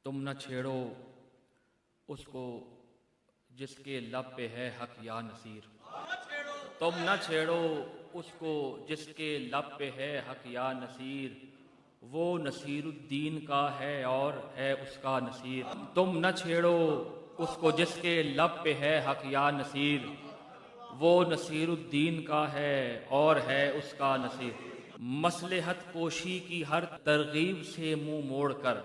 تم نہ چھیڑو اس کو جس کے لب پہ ہے حق یا نصیر، تم نہ چھیڑو اس کو جس کے لب پہ ہے حق یا نصیر، وہ نصیر الدین کا ہے اور ہے اس کا نصیر۔ تم نہ چھیڑو اس کو جس کے لب پہ ہے حق یا نصیر، وہ نصیر الدین کا ہے اور ہے اس کا نصیر۔ مصلحت کوشی کی ہر ترغیب سے منہ موڑ کر،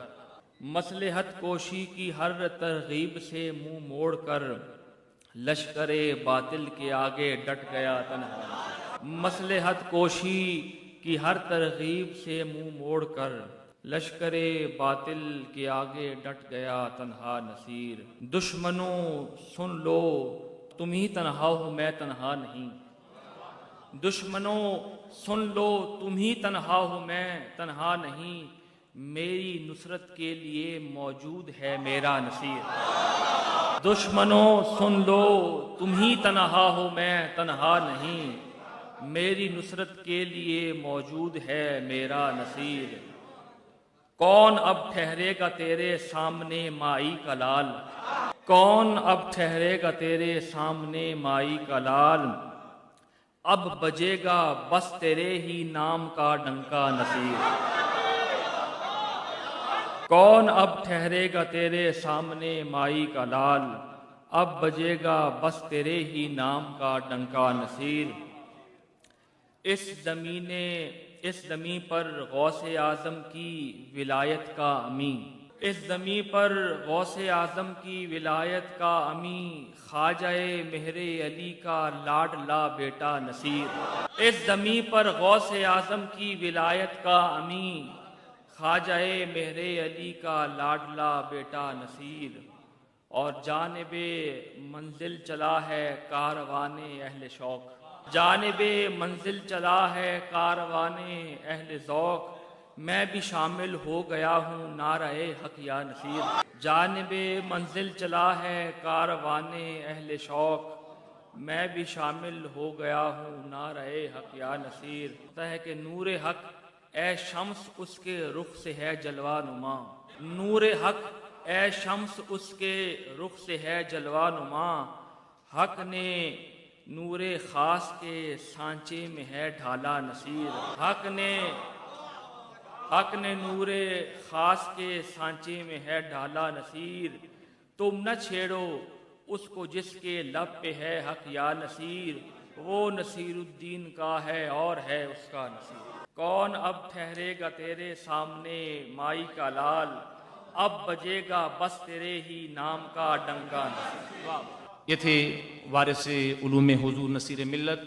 مصلحت کوشی کی ہر ترغیب سے منہ موڑ کر، لشکر باطل کے آگے ڈٹ گیا تنہا۔ مصلحت کوشی کی ہر ترغیب سے منہ موڑ کر، لشکر باطل کے آگے ڈٹ گیا تنہا نصیر۔ دشمنوں سن لو تم ہی تنہا ہو میں تنہا نہیں، دشمنوں سن لو تم ہی تنہا ہو میں تنہا نہیں، میری نصرت کے لیے موجود ہے میرا نصیر۔ دشمنوں سن لو تم ہی تنہا ہو میں تنہا نہیں، میری نصرت کے لیے موجود ہے میرا نصیر۔ کون اب ٹھہرے گا تیرے سامنے مائی کا لال، کون اب ٹھہرے گا تیرے سامنے مائی کا لال، اب بجے گا بس تیرے ہی نام کا ڈنکا نصیر۔ کون اب ٹھہرے گا تیرے سامنے مائی کا لال، اب بجے گا بس تیرے ہی نام کا ڈنکا نصیر۔ اس زمین پر غوث اعظم کی ولایت کا امین، اس زمین پر غوث اعظم کی ولایت کا امین، خواجہ مہر علی کا لاڈلا بیٹا نصیر۔ اس زمین پر غوث اعظم کی ولایت کا امین، خواجہ مہر علی کا لاڈلا بیٹا نصیر۔ اور جانب منزل چلا ہے کاروان اہل شوق، جانب منزل چلا ہے کاروان اہل ذوق، میں بھی شامل ہو گیا ہوں نعرہ حق یا نصیر۔ جانب منزل چلا ہے کاروان اہل شوق، میں بھی شامل ہو گیا ہوں نعرہ حق یا نصیر۔ کہتا ہے کہ نور حق اے شمس اس کے رخ سے ہے جلوہ نما، نور حق اے شمس اس کے رخ سے ہے جلوہ نما، حق نے نور خاص کے سانچے میں ہے ڈھالا نصیر۔ حق نے نور خاص کے سانچے میں ہے ڈھالا نصیر، تم نہ چھیڑو اس کو جس کے لب پہ ہے حق یا نصیر، وہ نصیر الدین کا ہے اور ہے اس کا نصیر۔ کون اب ٹھہرے گا تیرے سامنے مائی کا لال، اب بجے گا بس تیرے ہی نام کا ڈنکا نصیر۔ یہ تھے وارث علوم حضور نصیر ملت